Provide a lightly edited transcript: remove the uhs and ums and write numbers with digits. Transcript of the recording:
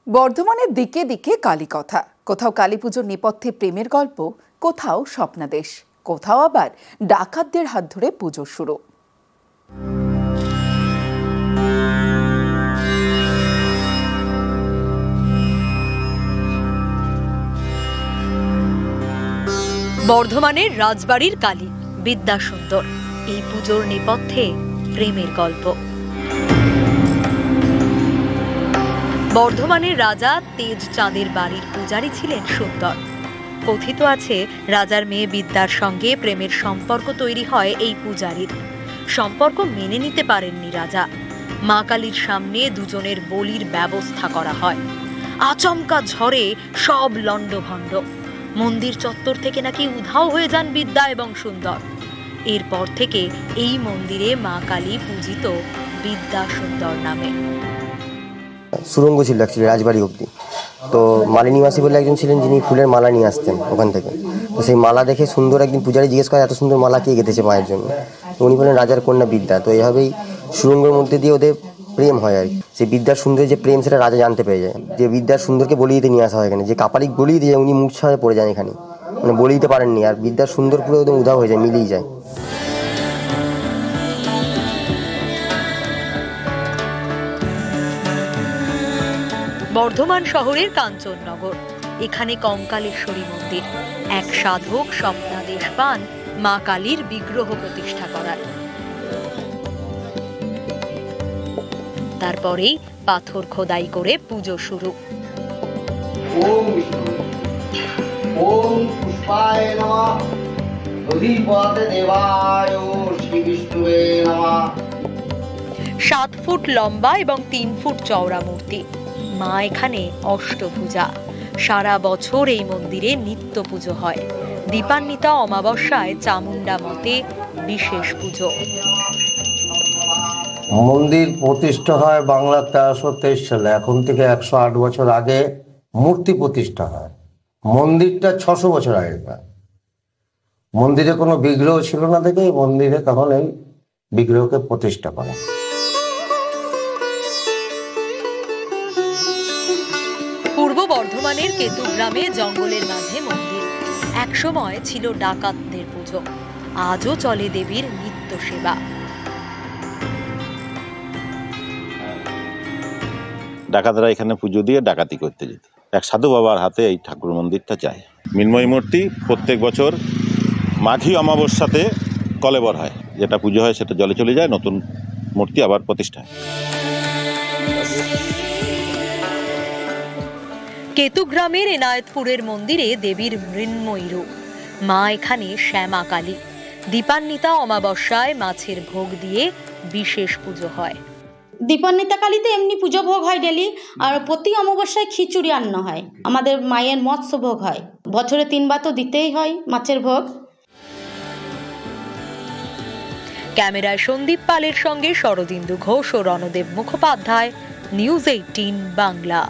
বর্ধমানের দিকে দিকে কালী কথা, কোথাও কালী পুজোর নেপথ্যে প্রেমের গল্প, কোথাও স্বপ্নাদেশ, কোথাও আবার ডাকাতদের হাত ধরে পুজো শুরু। বর্ধমানের রাজবাড়ির কালী বিদ্যাসুন্দর, এই পুজোর নেপথ্যে প্রেমের গল্প। বর্ধমানের রাজা তেজচাঁদের বাড়ির পূজারী ছিলেন সুন্দর। কথিত আছে রাজার মেয়ে বিদ্যার সঙ্গে প্রেমের সম্পর্ক তৈরি হয় এই পূজারীর। সম্পর্ক মেনে নিতে পারেননি রাজা। মা কালীর সামনে দুজনের বলির ব্যবস্থা করা হয়। আচমকা ঝড়ে সব লণ্ডভণ্ড। মন্দির চত্বর থেকে নাকি উধাও হয়ে যান বিদ্যা এবং সুন্দর। এরপর থেকে এই মন্দিরে মা কালী পূজিত বিদ্যাসুন্দর নামে। সুরঙ্গ ছিল অ্যাকচুয়ালি রাজবাড়ি অবধি। তো মালিনী মাসি বলে একজন ছিলেন যিনি ফুলের মালা নিয়ে আসতেন ওখান থেকে। তো সেই মালা দেখে সুন্দর একদিন পূজারি জিজ্ঞেস করে এত সুন্দর মালা কে গেঁথেছে মায়ের জন্য। তো উনি বলেন রাজার কন্যা বিদ্যা। তো এইভাবেই সুরঙ্গের মধ্যে দিয়ে ওদের প্রেম হয় আর কি। সেই বিদ্যার সুন্দরের যে প্রেম সেটা রাজা জানতে পেরে যায়। যে বিদ্যার সুন্দরকে বলি দিতে নিয়ে আসা হয় এখানে, যে কাপালিক বলি দিয়ে উনি মূর্ছা হয়ে পড়ে যান এখানে, মানে বলি দিতে পারেননি। আর বিদ্যার সুন্দর পুরো একদম উধাও হয়ে যায়, মিলিয়ে যায়। বর্ধমান শহরের কাঞ্চননগর, এখানে কঙ্কালেশ্বরী মন্দির। এক সাধক স্বপ্নাদেশ পান মা কালীর বিগ্রহ প্রতিষ্ঠা করার। তারপরেই পাথর খোদাই করে পুজো শুরু। ওম ওম পুষ্পায় নমঃ, অধিপতে দেবায় শ্রী বিষ্ণুবে নমঃ। 7 ফুট লম্বা এবং 3 ফুট চওড়া মূর্তি। মা এখানে অষ্টভুজা। সারা বছর এই মন্দিরে নিত্য পুজো হয়। দীপান্বিতা অমাবস্যায় চামুন্ডা মতে বিশেষ পুজো। মন্দির প্রতিষ্ঠা হয় বাংলা 1323 সালে। এখন থেকে 108 বছর আগে মূর্তি প্রতিষ্ঠা হয়। মন্দিরটা 600 বছর আগেকার। মন্দিরে কোনো বিগ্রহ ছিল না দেখে মন্দিরে তখন এই বিগ্রহকে প্রতিষ্ঠা করা। পূর্ব বর্ধমানের কেতুগ্রামে জঙ্গলের মাঝে মন্দির। একসময় ছিল ডাকাতদের পুজো। আজও চলে দেবীর নিত্য সেবা। ডাকাতরা এখানে পুজো দিয়ে ডাকাতি করতে যেত। এক সাধু বাবার হাতে এই ঠাকুর মন্দিরটা যায়। মৃন্ময়ী মূর্তি প্রত্যেক বছর মাঘী অমাবস্যাতে কলেবর হয়, যেটা পুজো হয় সেটা জলে চলে যায়, নতুন মূর্তি আবার প্রতিষ্ঠা হয়। কেতুগ্রামের এনায়েতপুরের মন্দিরে দেবীর মৃন্ময়ী রূপ। মা এখানে শ্যামা কালী। দীপান্বিতা অমাবস্যায় মাছের ভোগ দিয়ে বিশেষ পুজো হয়। দীপান্বিতা কালীতে এমনি পুজো ভোগ হয় ডেলি, আর প্রতি অমাবস্যায় খিচুড়ি রান্না হয়। আমাদের মায়ের মৎস্য ভোগ হয়, বছরে 3 বার তো দিতেই হয় মাছের ভোগ। ক্যামেরায় সন্দীপ পালের সঙ্গে শরদিন্দু ঘোষ ও রণদেব মুখোপাধ্যায়, নিউজ 18 বাংলা।